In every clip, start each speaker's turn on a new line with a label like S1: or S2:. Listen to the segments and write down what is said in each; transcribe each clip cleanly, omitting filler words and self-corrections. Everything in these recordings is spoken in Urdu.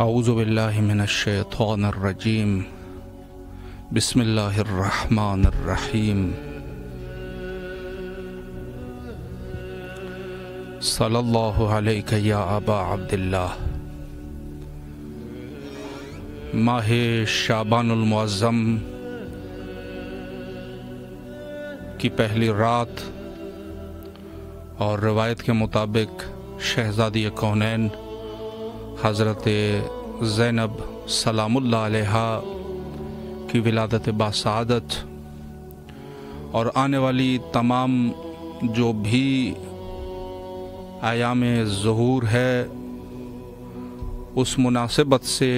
S1: اعوذ باللہ من الشیطان الرجیم بسم اللہ الرحمن الرحیم صلی اللہ علیک یا ابا عبداللہ۔ ماہ شعبان المعظم کی پہلی رات اور روایت کے مطابق شہزادی کونین حضرت زینب سلام اللہ علیہا کی ولادت باسعادت اور آنے والی تمام جو بھی ایام ظہور ہے اس مناسبت سے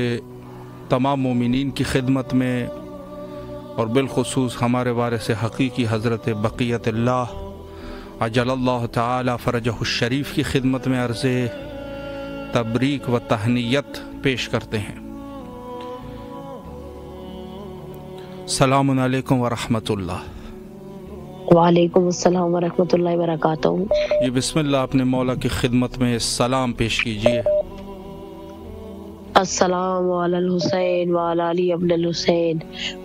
S1: تمام مومنین کی خدمت میں اور بالخصوص ہمارے وارث حقیقی حضرت بقیت اللہ عجل اللہ تعالی فرجہ الشریف کی خدمت میں عرض تبریک و تہنیت پیش کرتے ہیں۔ السلام علیکم ورحمۃ اللہ۔
S2: وعلیکم السلام ورحمۃ اللہ وبرکاتہ۔
S1: یہ بسم اللہ اپنے مولا کی خدمت میں سلام پیش کیجیے۔
S2: السلام علی الحسین وعلی علی ابن الحسین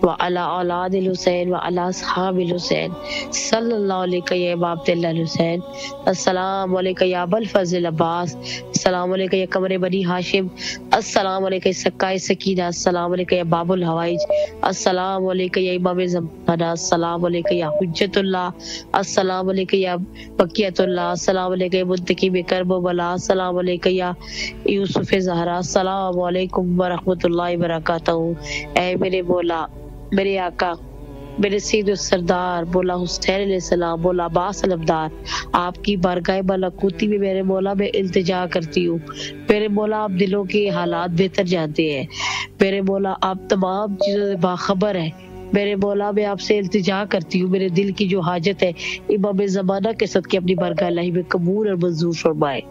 S2: وعلی اولاد الحسین وعلی اصحاب الحسین صلی اللہ علیہ یا ابا عبداللہ الحسین۔ السلام علیکم یا ابا الفضل عباس، السلام علیکم یا قمر بنی ہاشم، السلام علیکم یا سکائے سکینہ، السلام علیکم یا باب الحوائج، السلام علیکم یا امام زمانہ، السلام علیکم یا حجت اللہ، السلام علیکم یا بقیت اللہ، السلام علیکم یا منتقم کرب و بلا، السلام علیکم یا یوسف زہرا، السلام علیکم ورحمۃ اللہ وبرکاتہ۔ اے میرے مولا، میرے آقا، میرے سید السردار مولا حسین علیہ السلام، مولا عباس علمدار، آپ کی بارگاہ ملکوتی میں میرے مولا میں التجا کرتی ہوں۔ میرے مولا آپ دلوں کے حالات بہتر جانتے ہیں، میرے مولا آپ تمام چیزوں سے باخبر ہیں۔ میرے مولا میں آپ سے التجا کرتی ہوں، میرے دل کی جو حاجت ہے امام زمانہ کے صدقے اپنی بارگاہ الہی میں قبول اور منظور فرمائے۔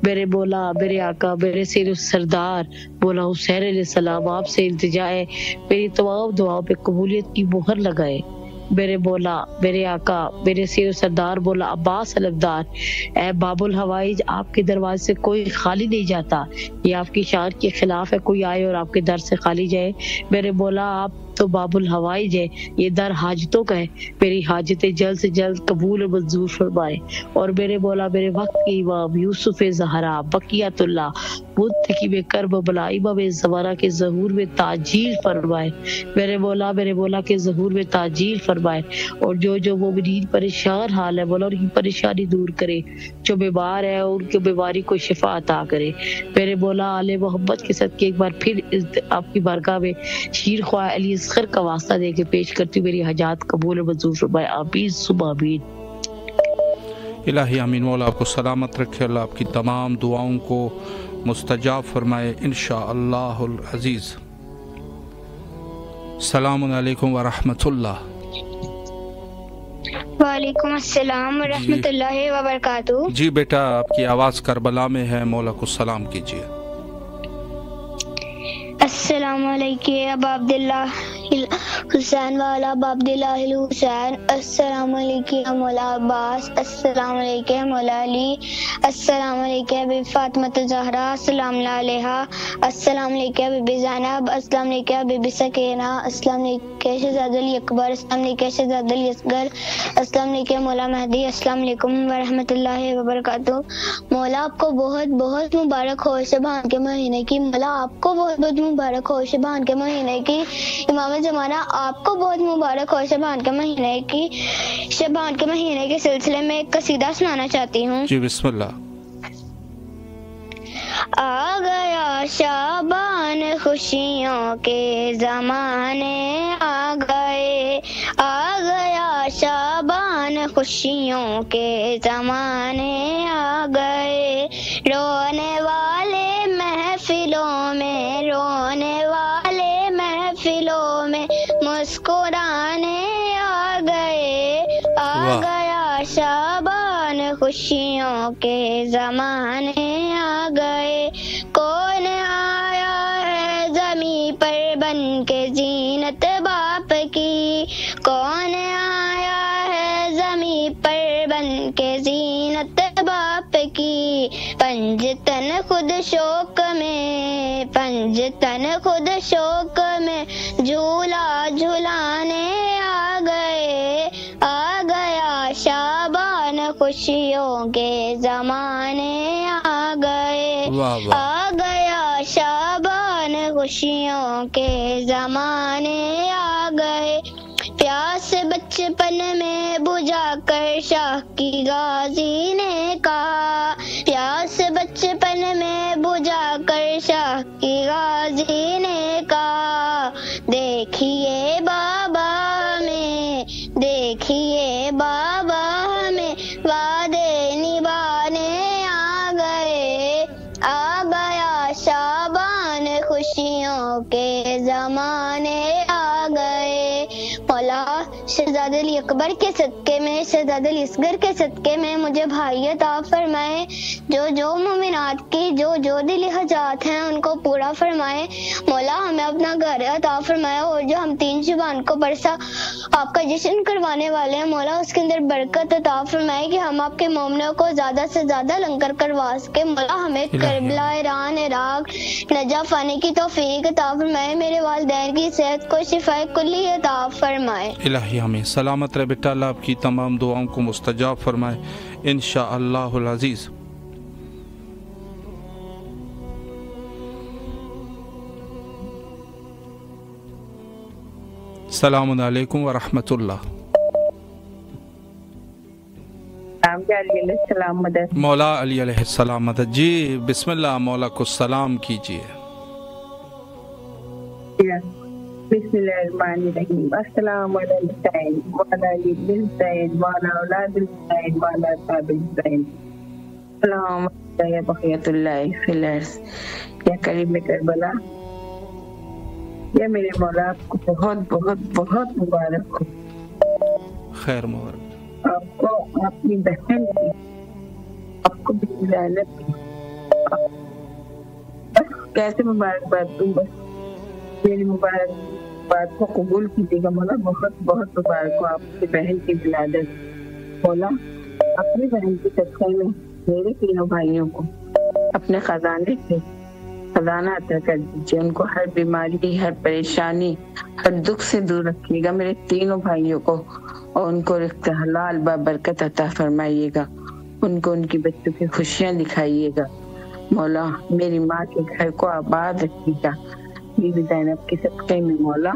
S2: میرے مولا، میرے آقا، میرے سید السردار مولا حسین علیہ السلام، آپ سے التجا ہے میری تمام دعاؤں پہ قبولیت کی مہر لگائے۔ میرے مولا، میرے آقا، میرے سید السردار مولا عباس علمدار، اے باب الحوائج، آپ کے دروازے سے کوئی خالی نہیں جاتا، یہ آپ کی شان کے خلاف ہے کوئی آئے اور آپ کے در سے خالی جائے۔ میرے مولا آپ تو باب الحوائج ہے، یہ در حاجتوں کا ہے، میری حاجتیں جلد سے جلد قبول و منظور فرمائے۔ اور میرے مولا میرے وقت کے امام یوسف زہرا بقیت اللہ منتقم کرب و بلا امام زمانہ کے ظہور میں تعجیل فرمائے۔ میرے مولا کے ظہور میں تعجیل فرمائے، اور جو مومنین پریشان حال ہے مولا ان کی پریشانی دور کرے، جو بیمار ہے ان کی بیماری کو شفا عطا کرے۔ میرے مولا آل محمد کے صدقے ایک بار پھر آپ کی بارگاہ میں شیر خواہ علی اصغر کا واسطہ دے کے پیش کرتی ہوں، میری حاجات قبول و منظور فرمائے، آمین ثم آمین۔
S1: الہی آمین۔ مولا آپ کو سلامت رکھے، اللہ آپ کی تمام دعاؤں کو مستجاب فرمائے انشاءاللہ العزیز۔ السلام علیکم ورحمۃ اللہ۔
S3: وعلیکم السلام ورحمۃ اللہ وبرکاتہ۔
S1: جی بیٹا، آپ کی آواز کربلا میں ہے، مولا کو سلام کیجیے۔
S3: السلام علیکم ابا عبداللہ حسین والا ابا عبداللہ الحسین، السلام علیکم مولا عباس، السلام علیکم مولا علی، السلام علیکم بی فاطمہ زہرا السلام علیہا، السلام علیکم بی زینب، السلام علیکم بی سکینہ، السلام علیکم شہزاد علی اکبر، السلام علیکم شہزاد علی اصغر، السلام علیکم مولا مہدی، السلام علیکم ورحمۃ اللہ وبرکاتہ۔ مولا آپ کو بہت بہت مبارک ہو شعبان کے مہینے کی، مولا آپ کو بہت بہت مبارک ہو شعبان کے مہینے کی، امام زمانہ آپ کو بہت مبارک ہو شعبان کے مہینے کی۔ شعبان کے مہینے کے سلسلے میں ایک قصیدہ سنانا چاہتی ہوں۔
S1: جی بسم اللہ۔
S3: آ گیا شعبان خوشیوں کے زمانے آ گئے، آ گیا شعبان خوشیوں کے زمانے آ گئے، رونے والے محفلوں میں، رونے والے محفلوں میں مسکرانے آ گئے، آ گیا شعبان خوشیوں کے زمانے آ گئے، کون آیا ہے زمیں پر بن کے زینت باپ کی، کون آیا ہے زمیں پر بن کے زینت باپ کی، پنجتن خود شوق میں، پنج خود شوق میں جھولا جھلانے آ گئے، آ گیا شابان خوشیوں کے زمانے آ گئے، آ گیا شابان خوشیوں کے زمانے آ گئے۔ پیاس بچپن میں بجھا کر شاہ کی غازی نے کہا، پیاس بچپن میں بجھا کر شاہ کی غازی نے کہا، دیکھیے بابا ہمیں، دیکھیے بابا ہمیں وعدے نبھانے آ گئے، آ گیا شابان خوشیوں کے زمانے آ گئے۔ مولا شہزادہ علی اکبر کے صدقے میں، شہزادہ علی اصغر کے صدقے میں مجھے بھائی عطا فرمائے، جو مومنات کی جو دلی حاجات ہیں ان کو پورا فرمائے۔ مولا ہمیں اپنا گھر عطا فرمائے، اور جو ہم 3 شعبان کو برسا آپ کا جشن کروانے والے ہیں مولا اس کے اندر برکت عطا فرمائے کہ ہم آپ کے مومنوں کو زیادہ سے زیادہ لنگر کروا سکے۔ مولا ہمیں کربلا، ایران، عراق، نجف آنے کی توفیق عطا فرمائے، میرے والدین کی صحت کو شفائے کلی عطا فرمائے۔
S1: الہی ہمیں سلامت رہے بیٹا، اللہ آپ کی تمام دعاؤں کو مستجاب فرمائے انشاءاللہ العزیز۔ السلام علیکم ورحمۃ اللہ۔
S4: السلام مدد
S1: مولا علی علیہ السلام مدد۔ جی بسم اللہ، مولا کو سلام کیجیے۔
S4: بسم اللہ الرحمن الرحیم۔ السلام علیکم وعلی علی بن حسین وعلی اولاد الحسین وعلی اصحاب الحسین۔ السلام علیکم یا بقیۃ اللہ فی الارض، یا کریم کربلا، یا میرے مولا آپ کو بہت بہت بہت مبارک ہو۔
S1: خیر مبارک
S4: آپ کو، اپنی بہن کی، آپ کو بھی زینب کی، کیسے مبارکباد دوں، بس میری مبارک بات کو قبول کیجیے گا مولا۔ بہت بہت مبارک ہو آپ کی بہن کی ولادت مولا۔ اپنی بہن کی صدقے میں میرے تینوں بھائیوں کو اپنے خزانے سے خزانہ عطا کر دیجیے، ان کو ہر بیماری، ہر پریشانی، ہر دکھ سے دور رکھیے گا میرے تینوں بھائیوں کو، اور ان کو رزق حلال بابرکت عطا فرمائیے گا، ان کو ان کی بچوں کی خوشیاں دکھائیے گا مولا۔ میری ماں کے گھر کو آباد رکھیے گا بی بی زینب کے صدقے میں مولا۔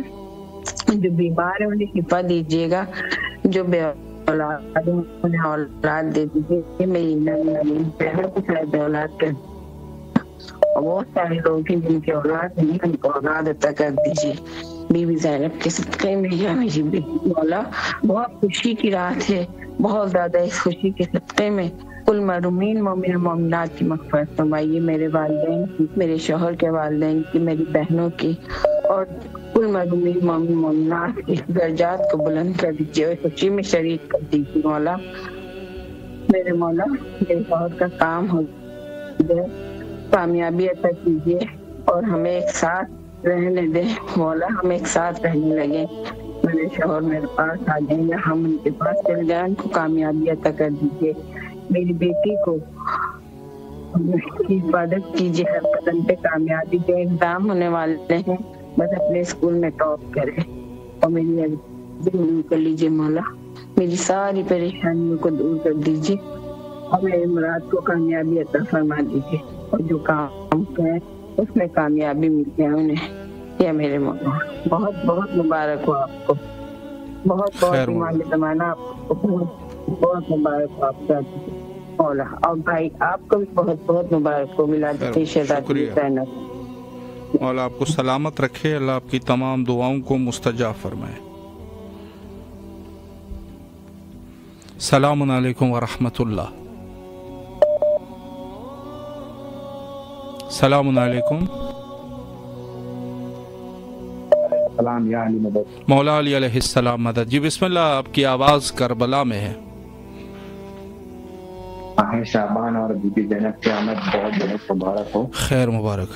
S4: جو بیمار ہیں انہیں شفا دیجیے گا، جو بے اولاد انہیں اولاد دے دیجیے۔ میری نئی بہنوں کو سارے بے اولاد کر، اور بہت سارے لوگ ہیں جن کے اولاد نہیں، ان کو اولاد عطا کر دیجیے بی بی زینب کے صدقے میں یا میری بیٹی مولا۔ بہت خوشی کی رات ہے، بہت زیادہ اس خوشی کے صدقے میں کل محرومین مومن مومنات کی مغفرت فرمائیے، میرے والدین کی، میرے شوہر کے والدین کی، میری بہنوں کی، اور کل محرومین مومن مومنات کی درجات کو بلند کر دیجیے اور خوشی میں شریک کر دیجیے مولا۔ میرے مولا میرے شوہر کا کام ہو جائے، کامیابی عطا کیجیے، اور ہمیں ایک ساتھ رہنے دیں مولا، ہم ایک ساتھ رہنے لگے، میرے شوہر میرے پاس آ جائیں یا ہم ان کے پاس چل جائیں، ان کو کامیابی عطا کر دیجیے۔ میری بیٹی کو حفاظت کیجیے، ہر قدم پہ کامیابی جو ایگزام ہونے والے ہیں بس اپنے اسکول میں ٹاپ کرے، اور میری دور کر لیجیے مولا، میری ساری پریشانیوں کو دور کر دیجیے، اور میری مراد کو کامیابی عطا فرما دیجیے، اور جو کام کریں اس میں کامیابی مل جائے انہیں، یا میرے مولا۔ بہت بہت مبارک ہو آپ کو، بہت بہت ایمان زمانہ آپ کو بہت مبارک ہو آپ کا مولا، اور بھائی آپ کو بھی بہت بہت مبارک ہو ولادت شہزادی زینب۔
S1: مولا آپ کو سلامت رکھے، اللہ آپ کی تمام دعاؤں کو مستجاب فرمائے۔ السلام علیکم ورحمۃ اللہ۔ السلام علیکم۔
S5: سلام یا علی مدد۔
S1: مولا علی علیہ السلام مدد۔ جی بسم اللہ، آپ کی آواز کربلا میں ہے۔
S5: ماہ شعبان اور بی بی زینب کی آمد بہت بہت مبارک ہو۔
S1: خیر مبارک۔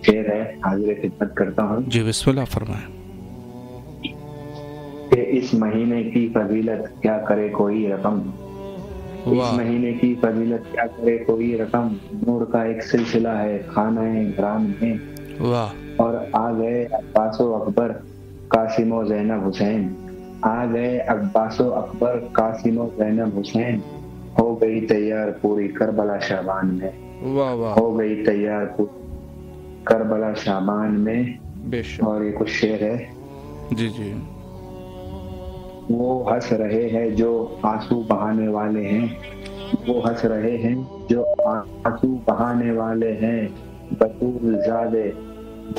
S5: خیر ہے، حاضر خدمت کرتا ہوں۔
S1: جی بسم اللہ فرمائیں۔
S5: کہ اس مہینے کی فضیلت کیا کرے کوئی رقم، اس مہینے کی فضیلت کیا کرے کوئی رقم، نور کا ایک سلسلہ ہے خانہ گرام میں، اور آ گئے عباس و اکبر قاسم و زینب حسین، آ گئے عباس و اکبر قاسم و زینب حسین، ہو گئی تیار پوری کربلا شعبان میں، ہو گئی تیار پوری کربلا شعبان میں۔ اور یہ کچھ شعر ہے
S1: جی جی۔
S5: وہ ہنس رہے ہیں جو آنسو بہانے والے ہیں، وہ ہنس رہے ہیں جو آنسو بہانے والے ہیں، بطول زادے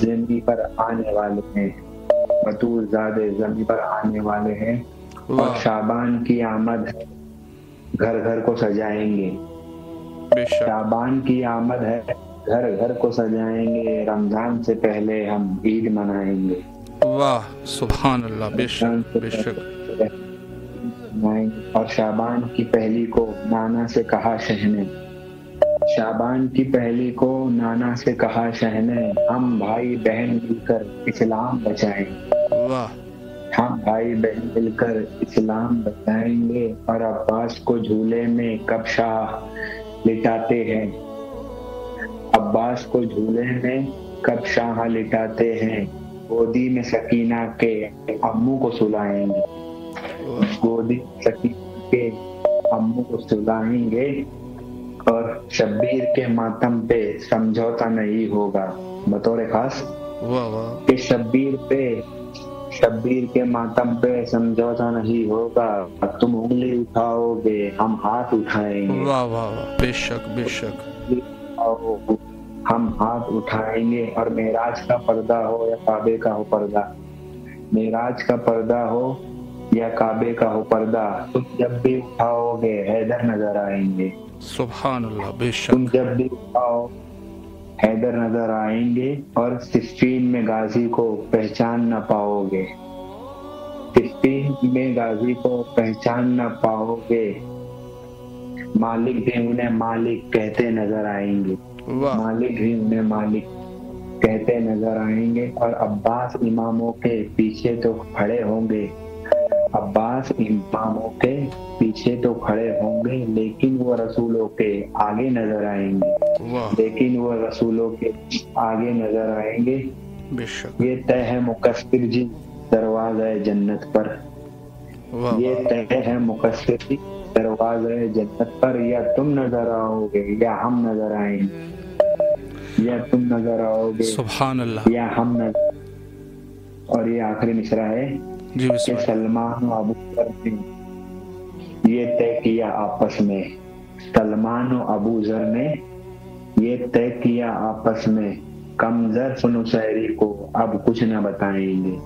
S5: زمین پر آنے والے ہیں، بطول زادے زمین پر آنے والے ہیں، اور شعبان کی آمد ہے گھر گھر کو سجائیں گے، شعبان کی آمد ہے گھر گھر کو سجائیں گے، رمضان سے پہلے ہم عید منائیں گے۔
S1: واہ سبحان اللہ، بے شک بے شک۔
S5: اور شعبان کی پہلی کو نانا سے کہا شہ نے، شعبان کی پہلی کو نانا سے کہا شہ نے، ہم بھائی بہن مل کر اسلام بچائیں گے، ہم بھائی بہن مل کر اسلام بچائیں گے، اور عباس کو جھولے میں کب شاہ لٹاتے ہیں، عباس کو جھولے میں کب شاہ لٹاتے ہیں، گودی میں سکینہ کے امو کو سلائیں گے، گودی سکینہ کے امو کو سلائیں گے، اور شبیر کے ماتم پہ سمجھوتا نہیں ہوگا، بطور خاص کہ شبیر کے ماتم پہ سمجھوتا نہیں ہوگا، تم انگلی اٹھاؤ گے ہم ہاتھ اٹھائیں گے،
S1: واہ واہ بے شک بے شک،
S5: ہم ہاتھ اٹھائیں گے، اور معراج کا پردہ ہو یا کعبے کا ہو پردہ، معراج کا پردہ ہو یا کعبے کا ہو پردہ، تم جب بھی اٹھاؤ گے حیدر نظر آئیں گے،
S1: سبحان اللہ بے شک،
S5: تم جب بھی اٹھاؤ حیدر نظر آئیں گے، اور صفین میں غازی کو پہچان نہ پاؤ گے، صفین میں غازی کو پہچان نہ پاؤ گے، مالک بھی انہیں مالک کہتے نظر آئیں گے، مالک بھی انہیں مالک کہتے نظر آئیں گے، اور عباس اماموں کے پیچھے تو کھڑے ہوں گے، عباس اماموں کے پیچھے تو کھڑے ہوں گے، لیکن وہ رسولوں کے آگے نظر آئیں گے، لیکن وہ رسولوں کے آگے نظر آئیں گے، یہ طے ہے مقصر جی دروازہ جنت پر، یہ طے ہے مقصر جی دروازہ جنت پر، یا تم نظر آؤ گے یا ہم نظر آئیں گے، یا تم نظر آؤ گے
S1: سبحان اللہ
S5: یا ہم نظر۔ اور یہ آخری مصرع ہے کہ سلمان و ابو ذر نے یہ طے کیا آپس میں، سلمان و ابو ذر نے یہ طے کیا آپس میں، کم ظرف نصیری کو اب کچھ نہ بتائیں گے،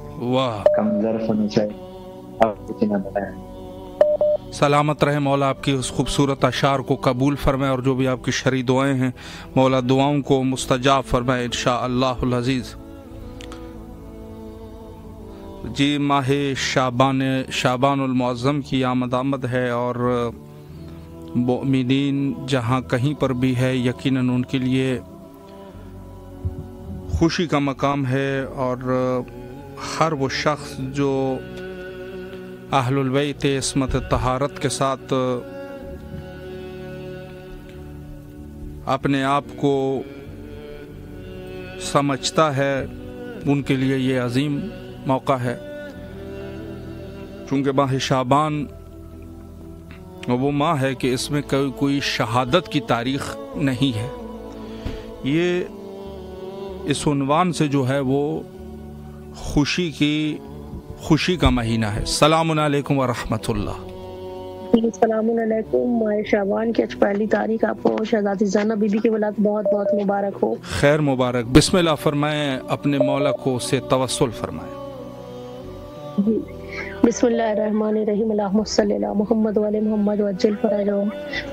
S5: کم ظرف نصیری اب کچھ نہ بتائیں گے۔
S1: سلامت رہے مولا، آپ کی اس خوبصورت اشعار کو قبول فرمائے، اور جو بھی آپ کی شرعی دعائیں ہیں مولا دعاؤں کو مستجاب فرمائے انشاءاللہ العزیز۔ جی ماہ شعبان المعظم کی آمد ہے، اور مؤمنین جہاں کہیں پر بھی ہے یقیناً ان کے لیے خوشی کا مقام ہے، اور ہر وہ شخص جو اہل البیت عصمت طہارت کے ساتھ اپنے آپ کو سمجھتا ہے ان کے لیے یہ عظیم موقع ہے، چونکہ ماہ شعبان وہ ماہ ہے کہ اس میں کوئی شہادت کی تاریخ نہیں ہے، یہ اس عنوان سے جو ہے وہ خوشی کا مہینہ ہے۔ السلام علیکم ورحمۃ اللہ۔
S2: السلام علیکم۔ ماہ شعبان کی پہلی تاریخ آپ کو شہزادی زینب بی بی کی ولادت بہت بہت مبارک ہو۔
S1: خیر مبارک، بسم اللہ فرمائیں، اپنے مولا کو سے توسل فرمائیں۔
S2: جی بسم اللہ الرحمن الرحیم، اللہم صلی علی محمد وعلی محمد وعجل فرجہم،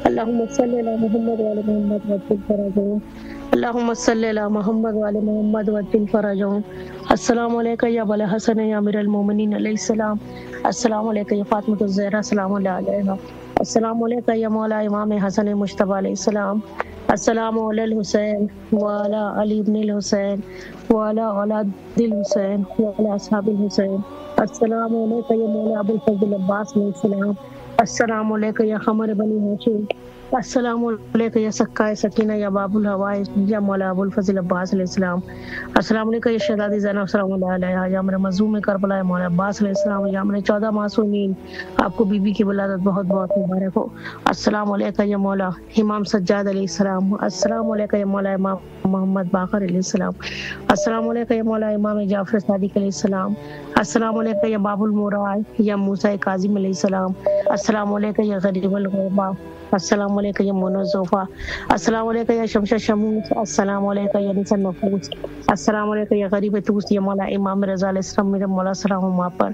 S2: اللہم صلی علی محمد وعلی محمد وعجل فرجہم، اللہم صلی علی محمد وعلی محمد وعجل فرجہم۔ السلام علیکم یا ابا الحسن یا امیر المومنین علیہ السلام، السلام علیکم یا فاطمۃ الزہرا سلام اللہ علیہا، السلام علیکم یا مولا امام حسن مجتبی علیہ السلام، السلام علی الحسین وعلی علی بن الحسین وعلی اولاد الحسین وعلی اصحاب الحسین، السلام علیکم یا مولا ابو الفضل عباس علیہ السلام،
S6: السلام علیکم یا قمر بنی ہاشم، السلام علیکم یا سکائے سکینہ یا باب الحوائج یا مولا ابو الفضل عباس علیہ السلام، السلام علیکم یا شہزادی زینب السلام علیہ یا میرے مظلوم کربلا یا مولا عباس علیہ السلام یا میرے 14 معصومین، آپ کو بی بی کی ولادت بہت بہت مبارک ہو۔ السلام علیکم یا مولا امام سجاد علیہ السلام، السلام علیکم یا مولا امام محمد باقر علیہ السلام، السلام علیکم یا مولا امام جعفر صادق علیہ السلام، السلام علیکم یا باب المورائے یا موسیٰ کاظم علیہ السلام، السلام علیکم یا غریب الغربا، السلام علیکم یا مونا زوفا، السلام علیکم یا شمشہ شموس، السلام علیکم یا نسا نفوس، السلام علیکم یا غریب توس یا مولا امام رضا علیہ السلام، میرے مولا سلام ہوں آپ پر،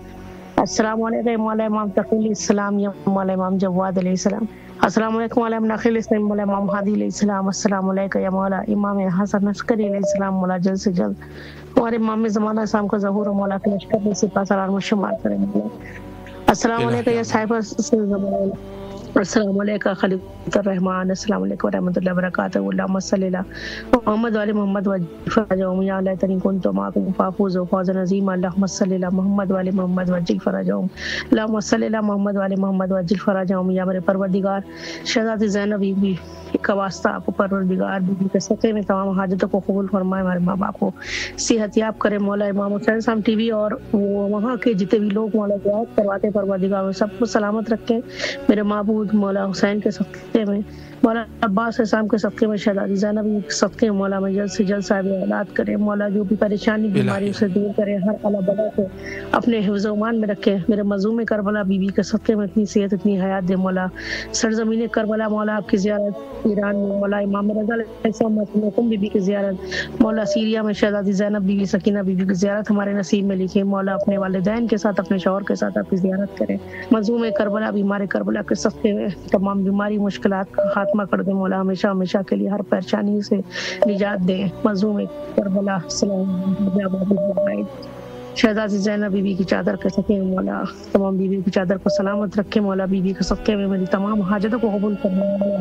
S6: السلام علیکم یا مولا امام تقی علیہ السلام یا مولا امام جواد علیہ السلام، السلام علیکم مولا نخیل اسلام مولا امام ہادی علیہ السلام، السلام علیکم یا مولا امام حسن عسکری علیہ السلام، مولا جلد سے جلد ہمارے امام زمانہ اسلام کا ظہور مولا کے لشکر میں سپاہ سالار میں شمار کریں مولا، السلام علیکم یا صاحب زمان، السلام علیکم خلیفۃ الرحمن، السلام علیکم ورحمۃ اللہ وبرکاتہ، اللہم صلی علی محمد وعلی محمد وجعل یا لیتنی کنت معکم فافوز فوزا عظیما، اللہم صلی علی محمد وعلی محمد وجعل فرجهم، اللہم صلی علی محمد وعلی محمد وجعل فرجهم، یا میرے پروردگار شہزادی زینب بی بی کا واسطہ آپ کو پروردگار بی بی کے صدقے میں تمام حاجتوں کو قبول فرمائے، ہمارے ماں باپ کو صحت یاب کرے مولا، امام حسین صاحب ٹی وی اور وہاں کے جتنے بھی لوگ مولا دعات کرواتے پروردگار سب کو سلامت رکھیں، میرے معبود مولا حسین کے صدقے میں، مولا عباس اسلام کے صدقے میں، شہزادی زینب کے صدقے میں مولا میں جلد سے جلد صاحب اولاد کرے مولا، جو بھی پریشانی بیماری سے دور کرے، ہر اللہ بلا کو اپنے حفظ و امان میں رکھے، میرے مظلوم کربلا بی بی کے صدقے میں اتنی صحت اتنی حیات دے مولا، سرزمین کربلا مولا آپ کی زیارت ایران میں مولا امام رضا علیہ السلام بی بی کی زیارت مولا، سیریا میں شہزادی زینب بی بی سکینہ بی بی کی زیارت ہمارے نصیب میں لکھے مولا، اپنے والدین کے ساتھ اپنے شوہر کے ساتھ آپ کی زیارت کرے، مظلوم کربلا بیمار کربلا کے صدقے میں تمام بیماری مشکلات کا خاتمہ کر دے مولا، ہمیشہ ہمیشہ کے لیے ہر پریشانی سے نجات دے، مظلوم کربلا شہزادی زینب بی بی کی چادر کے صدقے میں مولا تمام بی بی کی چادر کو سلامت رکھے مولا، بی بی کے صدقے میں میری تمام حاجتوں کو قبول کرنے مولا،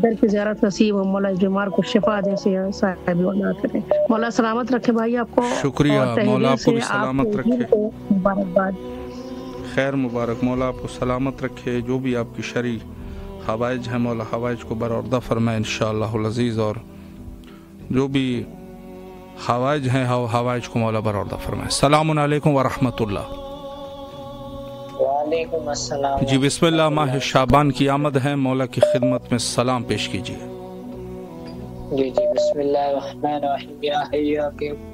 S6: در کی زیارت نصیب ہو مولا، اس بیمار کو شفا جیسے صاحب اولاد کرے مولا، سلامت رکھے بھائی آپ کو،
S1: شکریہ مولا، آپ کو بھی سلامت رکھے،
S6: مبارکباد،
S1: خیر مبارک، مولا آپ کو سلامت رکھے، جو بھی آپ کی شرعی حوائج ہیں مولا حوائج کو برآوردہ فرمائے انشاءاللہ العزیز، اور جو بھی حوائج ہیں حوائج کو مولا برآوردہ فرمائے۔ السلام علیکم ورحمۃ اللہ۔
S7: وعلیکم السلام۔
S1: جی بسم اللہ، ماہ شعبان کی آمد ہے، مولا کی خدمت میں سلام پیش کیجیے۔
S7: جی بسم اللہ الرحمن الرحیم، یا حی یا قیوم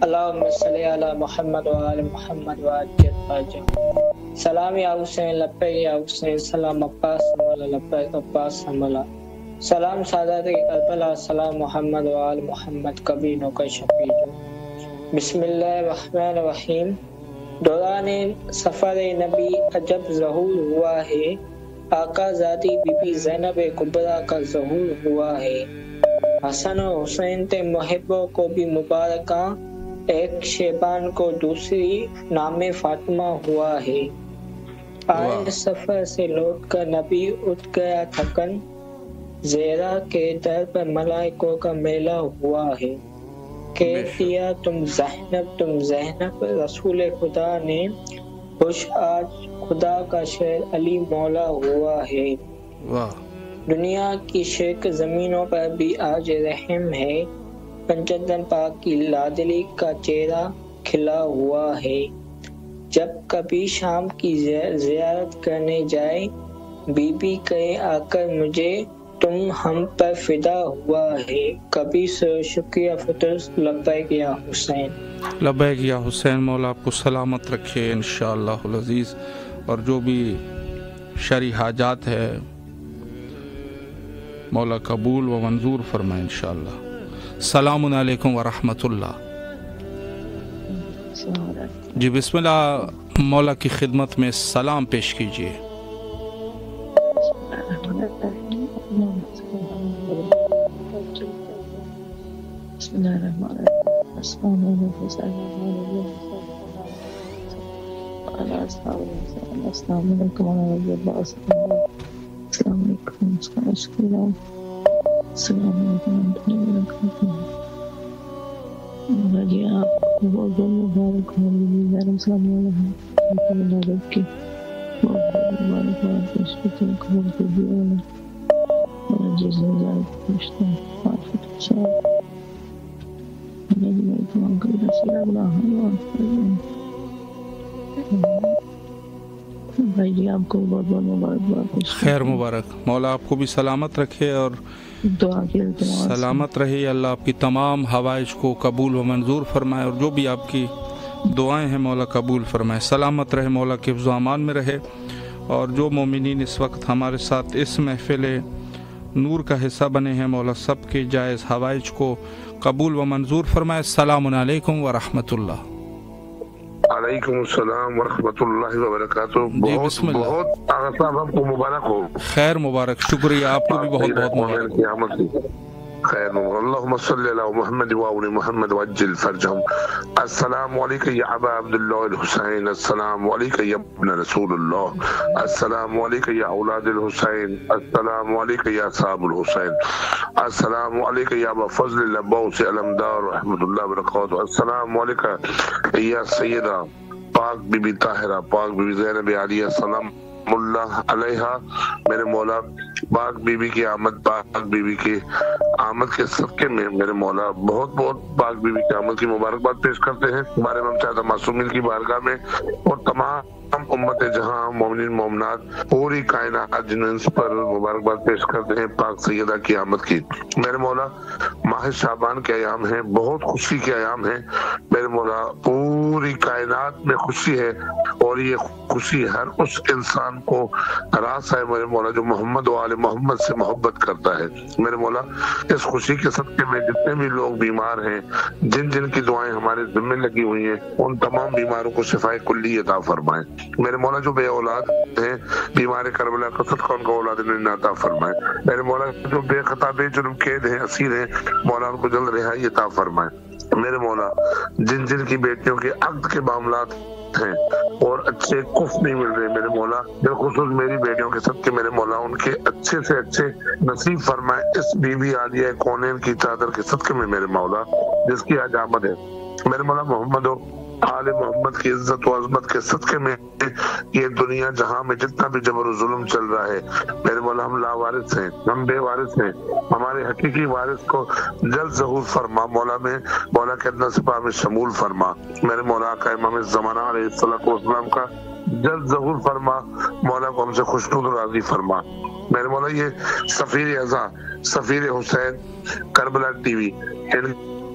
S7: اللہم صلی علی محمد وآل محمد وعجل فرجهم، سلام یا حسین لبیک یا حسین، سلام عباس مولا لبیک عباس مولا، سلام سادات کربلا، سلام محمد وآل محمد کبھی نو کا شفیع۔ بسم اللہ الرحمن الرحیم، دوران سفر نبی عجب ظہور ہوا ہے، آقا ذاتی بی بی زینب کبریٰ کا ظہور ہوا ہے، حسن و حسین تے محبوں کو بھی مبارکاں، ایک شیبان کو دوسری نام فاطمہ ہوا ہے، آئے سفر سے لوٹ کر نبی اٹھ گیا تھکن، زیرا کے در پر ملائکوں کا میلہ ہوا ہے، کہہ دیا تم زینب رسول خدا نے، خوش آج خدا کا شہر علی مولا ہوا ہے، دنیا کی شرک زمینوں پر بھی آج رحم ہے، پنجتن پاک کی لادلی کا چہرہ کھلا ہوا ہے، جب کبھی شام کی زیارت کرنے جائے، بی بی کہے آ کر مجھے تم ہم پر فدا ہوا ہے، کبھی شکریہ فتر لبیک یا حسین۔
S1: لبیک یا حسین، مولا آپ کو سلامت رکھے انشاءاللہ العزیز، اور جو بھی شرعی حاجات ہے مولا قبول و منظور فرمائے انشاءاللہ۔ السلام علیکم ورحمۃ اللہ۔ جی بسم اللہ، مولا کی خدمت میں سلام پیش کیجیے۔
S8: بسم اللہ الرحمن الرحیم، السلام علیکم السلام علیکم جی آپ بہت مبارک ہو، قبول کیجیے اور جس پوچھتے بھائی جی آپ کو بہت بہت مبارکباد.
S1: خیر مبارک. مولا آپ کو بھی سلامت رکھے اور
S8: دعا کی التماس
S1: سلامت رہے. اللہ آپ کی تمام حوائج کو قبول و منظور فرمائے اور جو بھی آپ کی دعائیں ہیں مولا قبول فرمائے. سلامت رہے مولا کے حفظ و امان میں رہے. اور جو مومنین اس وقت ہمارے ساتھ اس محفل نور کا حصہ بنے ہیں مولا سب کے جائز حوائج کو قبول و منظور فرمائے. السلام علیکم ورحمۃ اللہ.
S9: وعلیکم السلام ورحمۃ اللہ وبرکاتہ. بہت بہت آغا صاحب آپ کو مبارک ہو.
S1: خیر مبارک. شکریہ. آپ کو بھی بہت بہت مبارک.
S9: خیر. اللہم صلی علی محمد وآل محمد وعجل فرجهم. السلام علیکم یا ابا عبداللہ الحسین. السلام علیکم یا ابن رسول اللہ. السلام علیکم یا اولاد الحسین. السلام علیکم یا صاحب الحسین. السلام علیکم یا ابا فضل العباس علمدار رحمۃ اللہ وبرکاتہ. السلام علیکم یا سیدہ پاک بی بی طاہرہ پاک بی بی زینب عالیہ سلام اللہ علیہا. میرے مولا پاک بی بی کی آمد پاک بی بی کی آمد کے صدقے میں میرے مولا بہت بہت پاک بی بی کی آمد کی مبارکباد پیش کرتے ہیں ہمارے ممتاز معصومین کی بارگاہ میں اور تمام امت جہاں مومنین مومنات پوری کائنات جنہیں اس پر مبارکباد پیش کرتے ہیں پاک سیدہ کی آمد کی. میرے مولا ماہ شعبان کے ایام ہیں, بہت خوشی کے ایام ہیں میرے مولا. پوری کائنات میں خوشی ہے اور یہ خوشی ہر اس انسان کو راس ہے میرے مولا جو محمد و آل محمد سے محبت کرتا ہے میرے مولا. اس خوشی کے صدقے میں جتنے بھی لوگ بیمار ہیں جن جن کی دعائیں ہمارے ذمہ لگی ہوئی ہیں ان تمام بیماروں کو شفائے کلی عطا فرمائے میرے مولا. جو بے اولاد ہیں بیمار کربلا کا صدقہ ان کو اولاد عطا فرمائے میرے مولا. جو بے خطا بے جرم قید ہیں اسیر ہیں مولا ان کو جلد رہائی عطا فرمائے میرے مولا. جن جن کی بیٹیوں کے عقد کے معاملات ہیں اور اچھے کف نہیں مل رہے میرے مولا, بالخصوص میری بیٹیوں کے صدقے میرے مولا ان کے اچھے سے اچھے نصیب فرمائے اس بی بی عالیہ کونین کی چادر کے صدقے میں میرے مولا جس کی آج آمد ہے میرے مولا. محمد و آل محمد کی عزت و عظمت کے صدقے میں یہ دنیا جہاں میں جتنا بھی جبر و ظلم چل رہا ہے میرے مولا ہم لاوارث ہیں, ہم بے وارث ہیں. ہمارے حقیقی وارث کو جلد ظہور فرما مولا. میں مولا کے ادنا سپاہ میں شمول فرما میرے مولا. آقا امام زمانہ علیہ الصلوۃ والسلام کا جلد ظہور فرما مولا کو ہم سے خوشنود راضی فرما میرے مولا. یہ سفیر اعزا سفیر حسین کربلا ٹی وی ان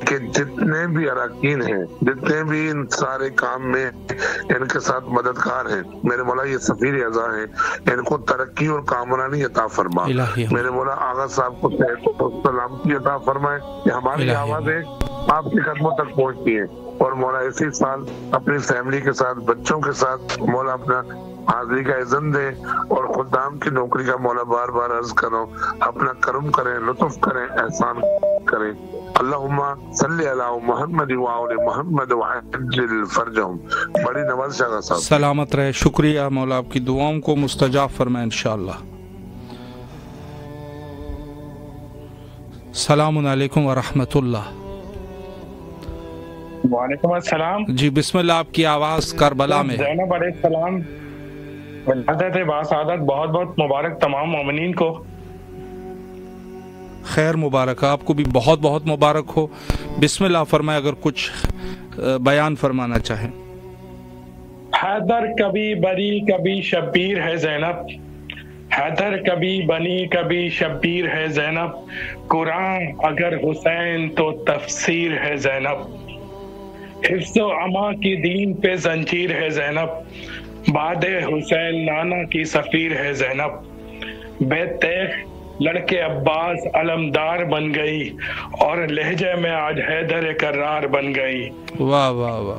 S9: کے جتنے بھی اراکین ہیں جتنے بھی ان سارے کام میں ان کے ساتھ مددگار ہیں میرے مولا یہ سفیر اعزا ہیں ان کو ترقی اور کامرانی عطا فرما میرے مولا. آغا صاحب کو صحت و سلامتی عطا فرمائے کہ ہماری آوازیں آپ کے قدموں تک پہنچتی ہیں اور مولا اسی سال اپنی فیملی کے ساتھ بچوں کے ساتھ مولا اپنا حاضری کا اذن دیں اور خدام کی نوکری کا مولا بار بار عرض کرو اپنا کرم کریں لطف کریں احسان کریں. اللہم صلی علی محمد وآل محمد وعجل فرجہم. بڑی نواز شاہ صاحب
S1: سلامت رہے. شکریہ مولا. آپ کی دعاؤں کو مستجاب فرمائے انشاءاللہ. السلام علیکم ورحمۃ اللہ.
S10: وعلیکم السلام.
S1: جی بسم اللہ. آپ کی آواز کربلا میں.
S10: زینب علیہ السلام ولادت باسعادت بہت بہت مبارک تمام مومنین کو.
S1: خیر مبارک. آپ کو بھی بہت بہت مبارک ہو. بسم اللہ فرمائے اگر کچھ بیان فرمانا چاہیں.
S10: حیدر کبھی بری کبھی شبیر ہے زینب. حیدر کبھی بنی کبھی شبیر ہے زینب. قرآن اگر حسین تو تفسیر ہے زینب. حفظ و اما کی دین پہ زنجیر ہے زینب. بعد حسین نانا کی سفیر ہے زینب. بے تیغ لڑکے عباس علمدار بن گئی اور لہجے میں آج حیدر کرار بن گئی.
S1: واہ واہ واہ.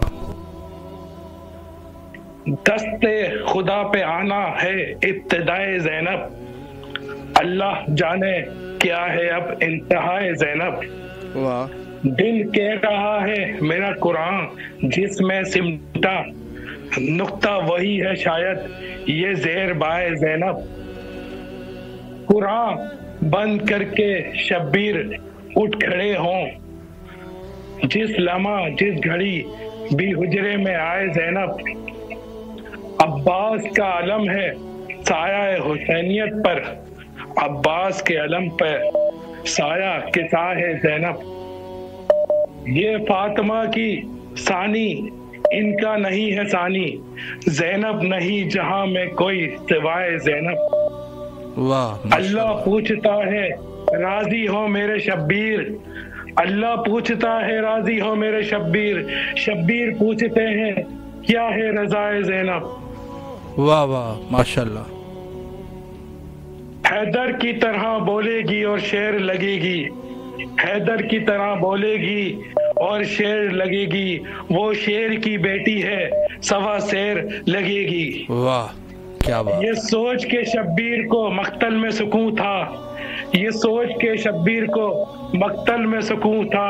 S10: دست خدا پہ آنا ہے ابتدائے زینب. اللہ جانے کیا ہے اب انتہائے زینب.
S1: واہ.
S10: دل کہہ رہا ہے میرا قرآن جس میں سمٹا نقطہ وہی ہے شاید یہ زیر بائے زینب. قرآن بند کر کے شبیر اٹھ کھڑے ہوں جس لمحہ جس گھڑی بھی حجرے میں آئے زینب. عباس کا علم ہے سایہ حسینیت پر، عباس کے علم پر سایہ کسا ہے زینب، یہ فاطمہ کی ثانی ان کا نہیں ہے ثانی، زینب نہیں جہاں میں کوئی سوائے زینب۔
S1: واہ
S10: اللہ پوچھتا ہے راضی ہو میرے شبیر، اللہ پوچھتا ہے راضی ہو میرے شبیر، شبیر پوچھتے ہیں کیا ہے رضائے زینب۔
S1: واہ واہ ماشاءاللہ۔
S10: حیدر کی طرح بولے گی اور شعر لگے گی، حیدر کی طرح بولے گی اور شعر لگے گی، وہ شیر کی بیٹی ہے سوا شیر لگے گی۔
S1: واہ کیا بات۔
S10: یہ سوچ کے شبیر کو مقتل میں سکون تھا، یہ سوچ کے شبیر کو مقتل میں سکون تھا،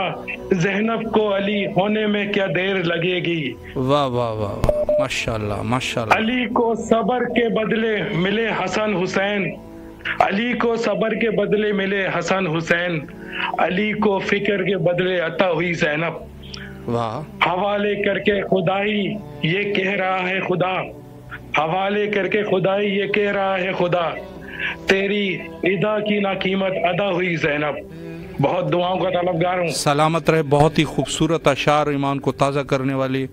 S10: زینب کو علی ہونے میں کیا دیر لگے گی۔
S1: واہ واہ واہ ماشاءاللہ ماشاءاللہ۔
S10: علی کو صبر کے بدلے ملے حسن حسین، علی کو صبر کے بدلے ملے حسن حسین، علی کو فکر کے بدلے عطا ہوئی زینب۔
S1: واہ
S10: حوالے کر کے خدائی یہ کہہ رہا ہے خدا، حوالے کر کے خدائی یہ کہہ رہا ہے خدا، تیری رضا کی نا قیمت ادا ہوئی زینب۔ بہت دعاؤں کا طلبگار ہوں۔
S1: سلامت رہے۔ بہت ہی خوبصورت اشعار، ایمان کو تازہ کرنے والے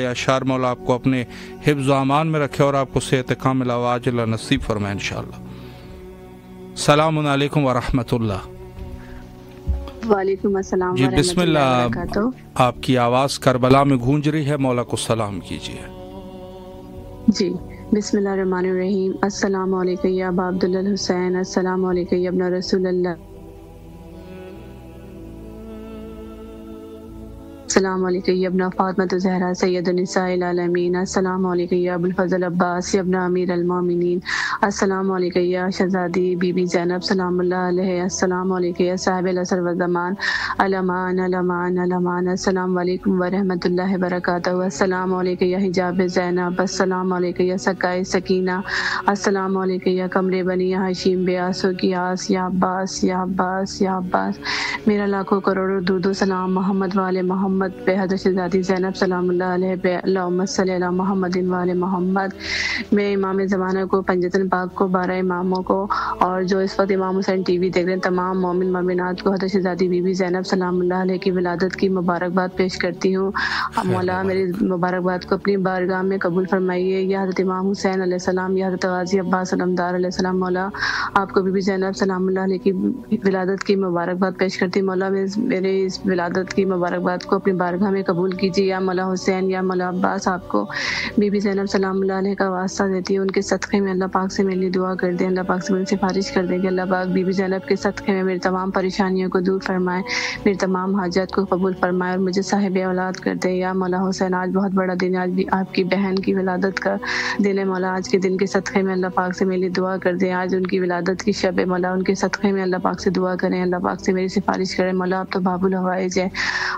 S1: اشعار مولا آپ کو اپنے حفظ و امان میں رکھے اور آپ کو صحت کاملہ و عاجلہ نصیب فرمائے انشاءاللہ۔ السلام علیکم ورحمۃ اللہ۔
S11: وعلیکم السلام
S1: جی بسم اللہ،
S11: وبرکاتہ۔
S1: آپ کی آواز کربلا میں گونج رہی ہے، مولا کو سلام کیجیے۔
S11: جی بسم اللہ الرحمن الرحیم۔ السلام علیکم یا ابا عبداللہ الحسین، السلام علیکم یا ابن رسول اللہ، السلام علیکم یا ابن فاطمہ زہرا سید النساء العالمین، السلام علیکم یا ابو الفضل عباس یا ابن امیر المومنین، السلام علیکم یا شہزادی بی بی زینب سلام اللہ علیہ، السلام علیکم یا صاحب العصر والزمان، الامان الامان الامان، السلام علیکم ورحمۃ اللہ وبرکاتہ، السلام علیکم یا حجاب زینب، السلام علیکم یا سکائے سکینہ، السلام علیکم یا کمرے بنی یا حشیم بیاسو کی آس، یا عباس یا عباس یا عباس، میرا لاکھوں کروڑوں درود و سلام محمد والے محمد پہ، حضرت شہزادی زینب سلام اللہ علیہ پہ، اللہم صلی علی محمد والے محمد۔ میں امام زمانہ کو، پنجتن پاک کو، 12 اماموں کو، اور جو اس وقت امام حسین ٹی وی دیکھ رہے ہیں تمام مومن مومنات کو حضرت شہزادی بی بی زینب سلام اللہ علیہ کی ولادت کی مبارکباد پیش کرتی ہوں۔ مولا میری مبارکباد کو اپنی بارگاہ میں قبول فرمائیے، یا حضرت امام حسین علیہ السلام، یا حضرت غازی عباس علمدار علیہ السلام، مولا آپ کو بی بی زینب سلام اللہ علیہ کی ولادت کی مبارکباد پیش کرتی ہوں۔ مولا میرے اس ولادت کی مبارکباد کو اپنی بارگاہ میں قبول کیجیے، یا مولا حسین یا مولا عباس آپ کو بی بی زینب سلام اللہ علیہ کا واسطہ دیتی ہے، ان کے صدقے میں اللہ پاک سے میرے لیے دعا کر دیں، اللہ پاک سے میری سفارش کر دیں کہ اللہ پاک بی بی زینب کے صدقے میں میری تمام پریشانیوں کو دور فرمائے، میری تمام حاجات کو قبول فرمائے اور مجھے صاحب اولاد کر دے۔ یا مولا حسین آج بہت بڑا دن ہے، آج بھی آپ کی بہن کی ولادت کا دن ہے، مولا آج کے دن کے صدقے میں اللہ پاک سے میرے لیے دعا کر دیں، آج ان کی ولادت کی شب ہے، مولا ان کے صدقے میں اللہ پاک سے دعا کریں، اللہ پاک سے میری سفارش کریں، مولا آپ تو باب الحوائج ہے،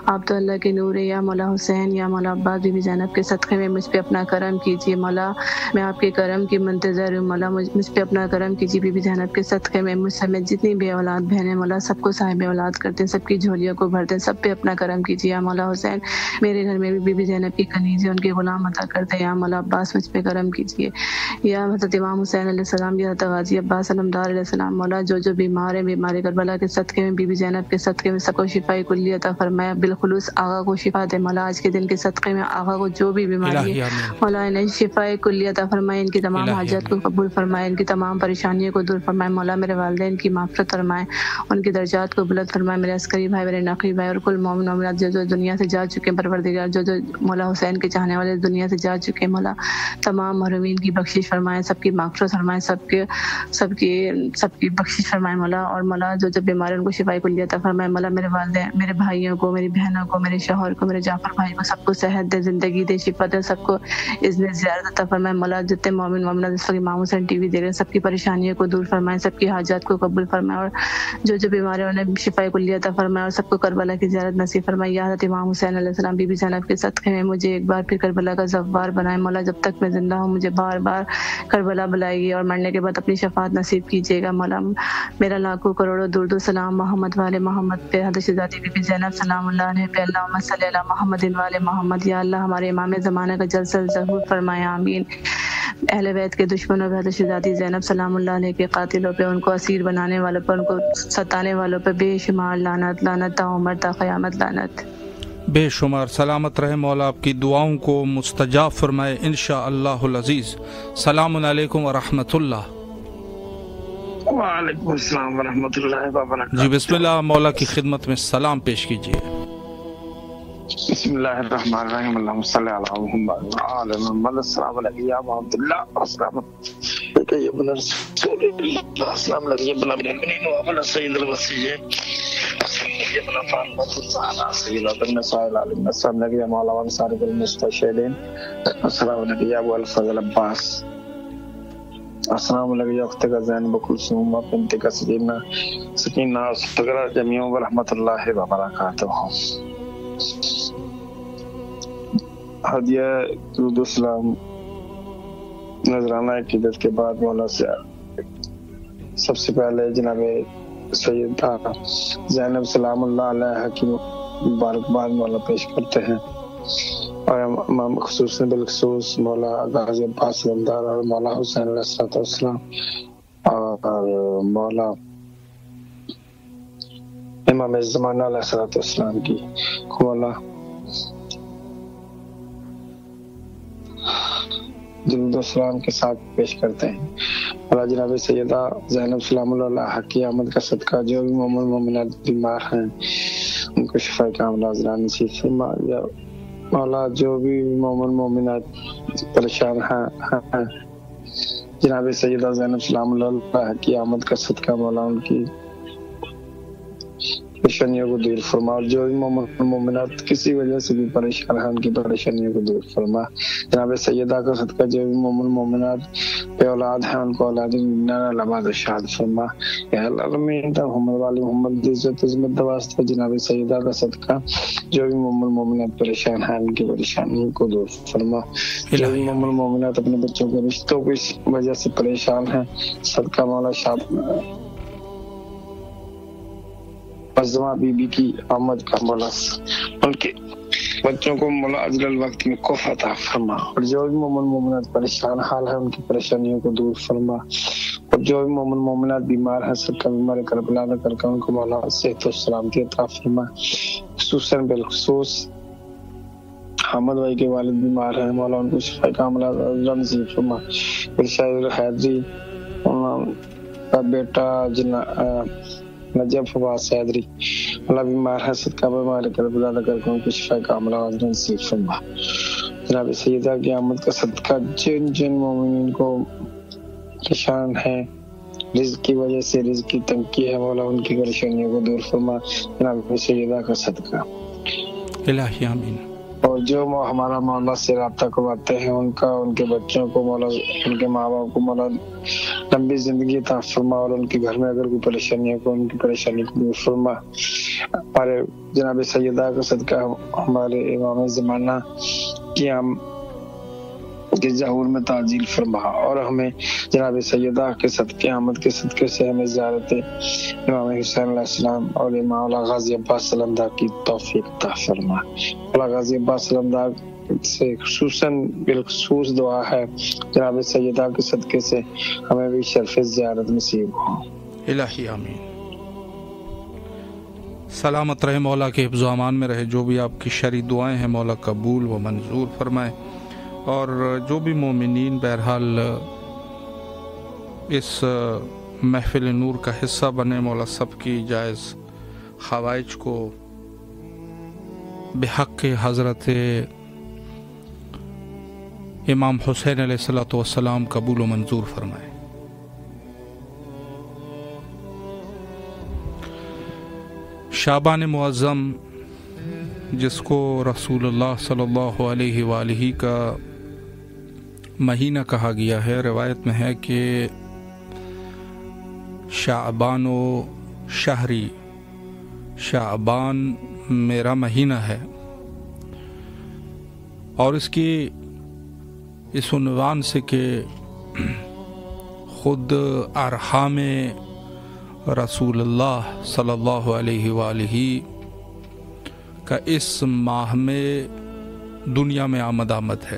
S11: آپ تو اللہ کے نور ہے، یا مولا حسین یا مولا عباس بی بی زینب کے صدقے میں مجھ پہ اپنا کرم کیجیے، مولا میں آپ کے کرم کی منتظر ہوں، مولا مجھ پہ اپنا کرم کیجیے، بی بی زینب کے صدقے میں مجھ سمیت جتنی بے اولاد بہنیں مولا سب کو صاحب اولاد کرتے ہیں، سب کی جھولیوں کو بھرتے ہیں، سب پہ اپنا کرم کیجیے، یا مولا حسین میرے گھر میں بھی بی بی زینب کی کنیزیں ان کے غلام عطا کرتے ہیں، یا مولا عباس مجھ پہ کرم کیجیے، یا حضرت امام حسین علیہ السلام، یا حضرت غازی عباس علمدار علیہ السلام، مولا جو بیمار ہیں بیمار کربلا کے صدقے میں بی بی زینب کے صدقے میں سب کو شفاء کلی عطا فرمایا، بالخلوص آغا کو شفا دے، مولا آج کے دن کے صدقے میں آغا کو جو بھی بیماری ہے مولا انہیں شفاء کلی عطا فرمائے، ان کی تمام حاجات کو قبول فرمائے، ان کی تمام پریشانیوں کو دور فرمائے، مولا میرے والدین کی مغفرت فرمائے، ان کے درجات کو بلند فرمائے، میرے عسکری بھائی، میرے نقی بھائی اور کل مومن مومنات جو دنیا سے جا چکے ہیں، پروردگار جو مولا حسین کے چاہنے والے دنیا سے جا چکے ہیں، مولا تمام محرومین کی بخشش فرمائے، سب کی مغفرت فرمائے، سب کی بخشش فرمائے، مولا اور مولا جو بیمار ان کو شفاء کلی عطا فرمائے، مولا میرے والدین، میرے بھائیوں کو، میری بہنوں کو، میرے شوہر کو، میرے جعفر بھائی کو، سب کو صحت دے، زندگی دے، شفا دے، سب کو اذن زیارت عطا فرمائے، مولا جتنے مومن مومنات جس وقت امام حسین ٹی وی دے رہے ہیں سب کی پریشانیوں کو دور فرمائے، سب کی حاجات کو قبول فرمائے، اور جو بیمار ہیں انہیں شفاء کلی عطا فرمائے، اور سب کو کربلا کی زیارت نصیب فرمائے، یا حضرت امام حسین علیہ السلام بی بی زینب کے صدقے میں مجھے ایک بار پھر کربلا کا زوار بنائے، مولا جب تک میں زندہ ہوں مجھے بار بار کربلا بلائیے اور مرنے کے بعد اپنی شفاعت نصیب کیجیے گا، مولا میرا لاکھوں کروڑوں درود و سلام محمد والے محمد پہ، حضرت شہزادی بی بی زینب سلام اللہ علیہ پہ، اللہم صلی علی محمد والے محمد، یا اللہ ہمارے امام زمانہ کا جلد سے جلد ظہور فرمائے، آمین۔ اہل بیت کے دشمنوں پہ، حضرت شہزادی زینب سلام اللہ علیہ کے قاتلوں پہ، ان کو اسیر بنانے والوں پہ، ان کو ستانے والوں پہ بے شمار لعنت، لعنت تا عمر تا قیامت لعنت۔
S1: بے شمار سلامت رہے مولا، آپ کی دعاؤں کو مستجاب فرمائے انشاءاللہ العزیز۔ السلام علیکم ورحمۃ اللہ۔
S12: وعلیکم السلام ورحمۃ اللہ وبرکاتہ۔
S1: جی بسم اللہ، مولا کی خدمت میں سلام پیش کیجیے۔
S12: بسم اللہ الرحمن الرحیم، اللہم صلی علی محمد وعلی محمد۔ السلام علیکم یا ابا عبداللہ، السلام علیکم یا ابن رسول اللہ، السلام علیکم یا ابن المؤمنین وابن سید المسیحین، السلام علیکم یا ابن فاطمۃ الزہرا سیدۃ النساء العالمین، السلام علیکم یا مولا انصار المستشہدین، السلام علیکم یا ابو الفضل عباس، السلام علیکم یا اخت زینب کلثوم بنت سکینہ صغرا جمیع ورحمۃ اللہ وبرکاتہ۔ ہدیہ درود و سلام نذرانہ عقیدت کے بعد مولا سے سب سے پہلے جناب سیدہ زینب سلام اللہ علیہ کی مبارکباد مولا پیش کرتے ہیں، اور امام خصوصاً بالخصوص مولا غازی عباس لمدار اور مولا حسین علیہ السلام اور مولا امام زمانہ علیہ السلام کی مولا درود و سلام کے ساتھ پیش کرتے ہیں۔ مولا جناب سیدہ زینب سلام اللہ علیہ کی آمد کا صدقہ جو بھی مومن مومنات بیمار ہیں ان کو شفا کاملہ عاجلہ نصیب فرما۔ مولا جو بھی مومن مومنات پریشان ہیں جناب سیدہ زینب سلام اللہ علیہ کی آمد کا صدقہ مولا ان کی پریشانیوں کو دور فرما، اور جو بھی مومن مومنات کسی وجہ سے بھی پریشان ہیں ان کی پریشانیوں کو دور فرما۔ جناب سیدہ کا صدقہ جو بھی مومن مومنات بے اولاد ہیں ان کو اولاد نعمت شاد فرما۔ یا العالمین محمد والی محمد عزت عظمت دواسطہ جناب سیدہ کا صدقہ جو بھی مومن مومنات پریشان ہیں ان کی پریشانیوں کو دور فرما۔ جو بھی مومن مومنات اپنے بچوں کے رشتوں کی وجہ سے پریشان ہیں صدقہ مولا شاد عظمہ بی بی کی آمد کا مولا ان کے بچوں کو مولا اجل الوقت میں کوف عطا فرما، اور جو بھی مومن مومنات پریشان حال ہے ان کی پریشانیوں کو دور فرما، اور جو بھی مومن مومنات بیمار ہیں سب کا بیمار کربلا نہ کر کے ان کو مولا صحت و سلامتی عطا فرما۔ خصوصاً بالخصوص حامد بھائی کے والد بیمار ہیں مولا ان کو شفا کاملہ نصیب فرما۔ ارشاد الحیدری کا بیٹا نجف فواز حیدری اللہ بیمار ہے صدقہ بیمار کربلا نہ کر کے ان کو شفا کاملہ نصیب فرما۔ جناب سیدہ کی آمد کا صدقہ جن جن مومنین کو پریشان ہیں رزق کی وجہ سے رزق کی تنگی ہے مولا ان کی پریشانیوں کو دور فرما۔ جناب سیدہ کا صدقہ
S1: الہی آمین۔
S12: اور جو ہمارا مولا سے رابطہ کرواتے ہیں ان کا ان کے بچوں کو مولا ان کے ماں باپ کو مولا لمبی زندگی عطا فرما، اور ان کے گھر میں اگر کوئی پریشانی ہے کو ان کی پریشانی کو دور فرما۔ ہمارے جناب سیدہ کا صدقہ ہمارے امام زمانہ کی ہم کے ظہور میں تعجیل فرما، اور ہمیں جناب سیدہ کے صدقے آمد کے صدقے سے ہمیں زیارت امام حسین علیہ السلام اور امام غازی عباس سلمدار کی توفیق عطا فرما۔ غازی عباس سلمدار سے خصوصاً بالخصوص دعا ہے جناب سیدہ کے صدقے سے ہمیں بھی شرف زیارت نصیب ہو۔
S1: الہی آمین۔ سلامت رہے مولا کے حفظ و امان میں رہے، جو بھی آپ کی شرعی دعائیں ہیں مولا قبول و منظور فرمائے، اور جو بھی مومنین بہرحال اس محفل نور کا حصہ بنے مولا سب کی جائز خوائج کو بحق حضرت امام حسین علیہ السلام قبول و منظور فرمائے۔ شعبان معظم جس کو رسول اللہ صلی اللہ علیہ وآلہ کا مہینہ کہا گیا ہے، روایت میں ہے کہ شعبان و شہری، شعبان میرا مہینہ ہے، اور اس کی اس عنوان سے کہ خود ارحام رسول اللہ صلی اللہ علیہ وآلہ کا اس ماہ میں دنیا میں آمد ہے،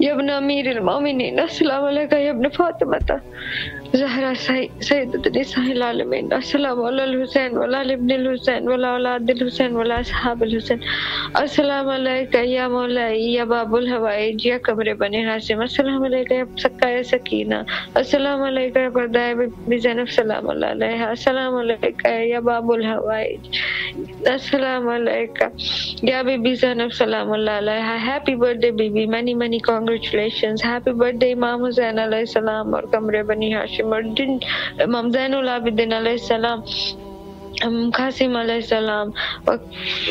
S13: یا ابن امیر المومنین السلام علیکہ یا ابن فاطمہ زہرا سیدۃ النساء العالمین السلام علی الحسین وعلی آل ابن الحسین وعلی اولاد الحسین وعلی اصحاب الحسین السلام علیکہ یا مولائی یا باب الحوائج یا قبر بنی ہاشم السلام علیکہ یا سکائے سکینہ السلام علیکہ یا پردائے بی زینب سلام اللہ علیہ السلام علیکہ یا باب الحوائج السلام علیکہ یا بی بی زینب سلام اللہ علیہ. ہیپی برتھ ڈے بی بی, many congratulations. Happy birthday امام حسین علیہ السلام اور قمر بنی ہاشم اور امام زین العابدین علیہ السلام, قاسم علیہ السلام اور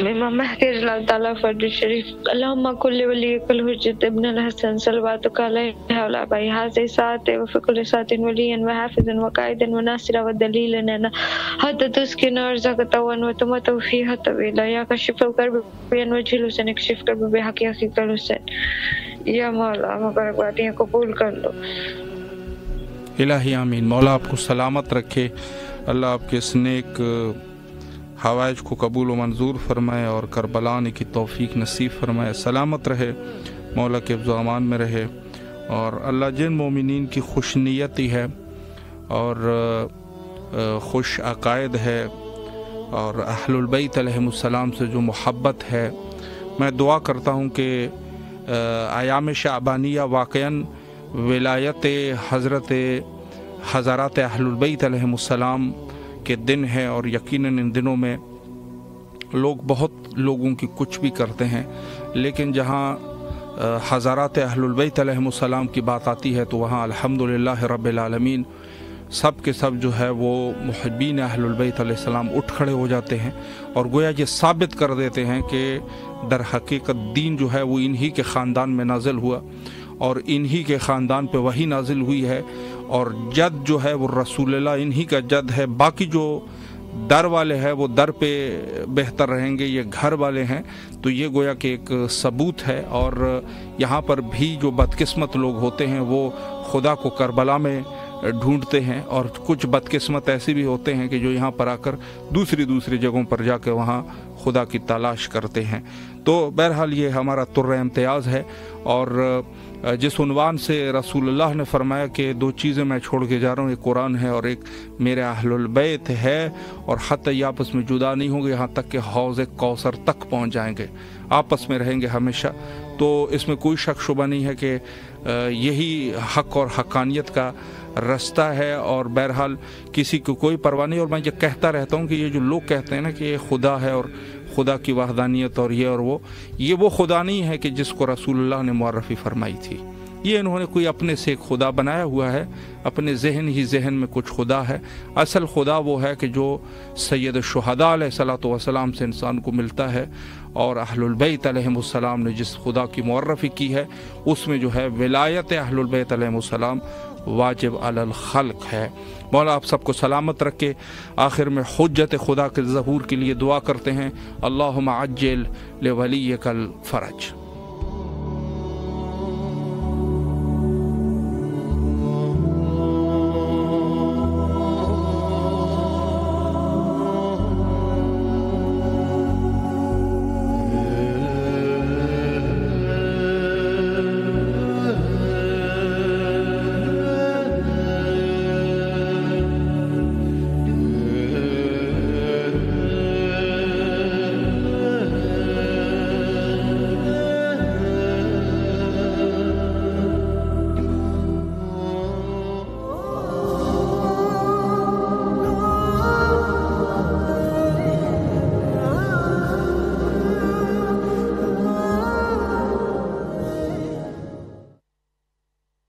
S13: امام مہدی رضی اللہ تعالیٰ فرد شریف. اللہم کل ولیک الحجت ابن الحسن صلواتک علیہ وعلی بھائی حاضر ساتھ وفق السات ولیا وحافظ وقائد وناصر ودلیل لنا حتی تسکن ارزاق طوان وتمت فیہ طویلا یا کشف الکرب وجہ الحسین کشف کرب بحقی حقیق الحسین. یا مولا مبارکبادیاں قبول کر لو.
S1: الہی آمین. مولا آپ کو سلامت رکھے, اللہ آپ کے اس نیک حوائج کو قبول و منظور فرمائے اور کربلا آنے کی توفیق نصیب فرمائے. سلامت رہے, مولا کے حفظ و امان میں رہے, اور اللہ جن مومنین کی خوش نیتی ہے اور خوش عقائد ہے اور اہل البیت علیہم السلام سے جو محبت ہے, میں دعا کرتا ہوں کہ ایام شعبانیہ واقعاً ولایت حضرت حضرات اہل البیت علیہم السلام کے دن ہے, اور یقیناً ان دنوں میں لوگ بہت لوگوں کی کچھ بھی کرتے ہیں, لیکن جہاں حضرات اہل البیت علیہم السلام کی بات آتی ہے تو وہاں الحمدللہ رب العالمین سب کے سب جو ہے وہ محبین اہل البیت علیہ السلام اٹھ کھڑے ہو جاتے ہیں, اور گویا یہ ثابت کر دیتے ہیں کہ در حقیقت دین جو ہے وہ انہی کے خاندان میں نازل ہوا اور انہی کے خاندان پہ وہی نازل ہوئی ہے, اور جد جو ہے وہ رسول اللہ انہی کا جد ہے. باقی جو در والے ہیں وہ در پہ بہتر رہیں گے, یہ گھر والے ہیں. تو یہ گویا کہ ایک ثبوت ہے, اور یہاں پر بھی جو بدقسمت لوگ ہوتے ہیں وہ خدا کو کربلا میں ڈھونڈتے ہیں, اور کچھ بدقسمت ایسے بھی ہوتے ہیں کہ جو یہاں پر آ کر دوسری جگہوں پر جا کے وہاں خدا کی تلاش کرتے ہیں. تو بہرحال یہ ہمارا طر امتیاز ہے, اور جس عنوان سے رسول اللہ نے فرمایا کہ دو چیزیں میں چھوڑ کے جا رہا ہوں, ایک قرآن ہے اور ایک میرے اہل البیت ہے, اور حتی آپس میں جدا نہیں ہوں گے یہاں تک کہ حوض کوثر تک پہنچ جائیں گے, آپس میں رہیں گے ہمیشہ. تو اس میں کوئی شک شبہ نہیں ہے کہ یہی حق اور حقانیت کا رستہ ہے, اور بہرحال کسی کو کوئی پرواہ نہیں. اور میں یہ کہتا رہتا ہوں کہ یہ جو لوگ کہتے ہیں نا کہ یہ خدا ہے اور خدا کی وحدانیت اور یہ اور وہ خدا نہیں ہے کہ جس کو رسول اللہ نے معرفی فرمائی تھی. یہ انہوں نے کوئی اپنے سے ایک خدا بنایا ہوا ہے, اپنے ذہن میں کچھ خدا ہے. اصل خدا وہ ہے کہ جو سید الشہداء علیہ الصلوۃ والسلام سے انسان کو ملتا ہے, اور اہل البیت علیہم السلام نے جس خدا کی معرفی کی ہے اس میں جو ہے ولایت اہل البیت علیہم السلام واجب علی الخلق ہے. مولا آپ سب کو سلامت رکھے. آخر میں حجت خدا کے ظہور کے لیے دعا کرتے ہیں, اللہم عجل لولیک الفرج.